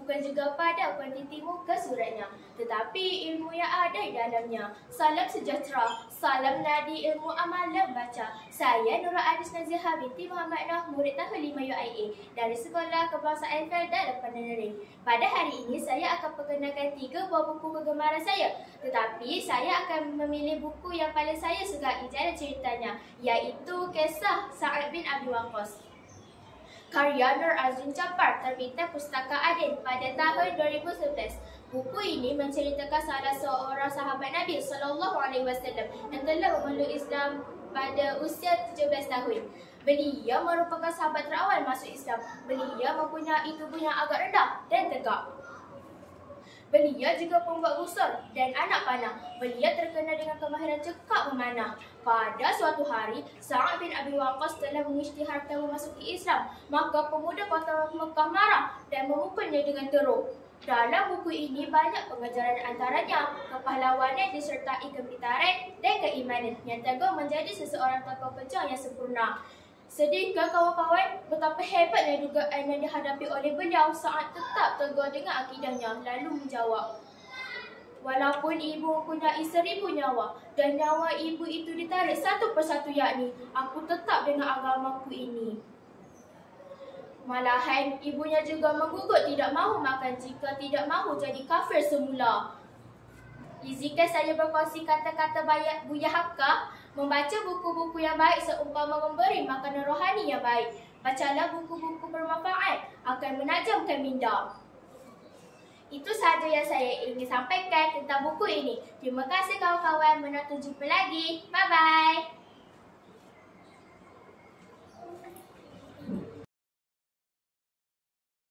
bukan juga pada kuantiti muka suratnya, tetapi ilmu yang ada di dalamnya. Salam sejahtera, salam nadi ilmu amalan baca. Saya Nurul Anis Naziha binti Muhammad Noh, murid tahun 5 UIA dari Sekolah Kebangsaan Felda Lepan Nering. Pada hari ini saya akan perkenalkan 3 buah buku kegemaran saya, tetapi saya akan memilih buku yang paling saya sukai jalan ceritanya, iaitu Kisah Sa'ad bin Abi Waqqas, karya Nur Azmin Jaafar, terbitan Pustaka Adin pada tahun 2011. Buku ini menceritakan salah seorang sahabat Nabi SAW yang telah memeluk Islam pada usia 17 tahun. Beliau merupakan sahabat terawal masuk Islam. Beliau mempunyai tubuh yang agak rendah dan tegak. Beliau juga pembuat busur dan anak panah. Beliau terkenal dengan kemahiran cekak memanah. Pada suatu hari, Sa'ad bin Abi Waqqas telah mengisytiharkan memasuki Islam. Maka pemuda kota Mekah marah dan memukulnya dengan teruk. Dalam buku ini banyak pengajaran, antaranya kepahlawanan disertai kepintaran dan keimanan yang teguh menjadi seseorang tokoh pejuang yang sempurna. Sedihkah kawan-kawan betapa hebatnya dugaan yang dihadapi oleh beliau? Sa'ad tetap teguh dengan akidahnya, lalu menjawab, walaupun ibu mempunyai 1000 nyawa dan nyawa ibu itu ditarik satu persatu, yakni aku tetap dengan agamaku ini. Malahan ibunya juga menggugut tidak mahu makan jika tidak mahu jadi kafir semula. Izinkan saya berkongsi kata-kata Buya Hakka. Membaca buku-buku yang baik seumpama memberi makanan rohani yang baik. Bacalah buku-buku bermanfaat, akan menajamkan minda. Itu sahaja yang saya ingin sampaikan tentang buku ini. Terima kasih kawan-kawan, menonton, jumpa lagi. Bye-bye.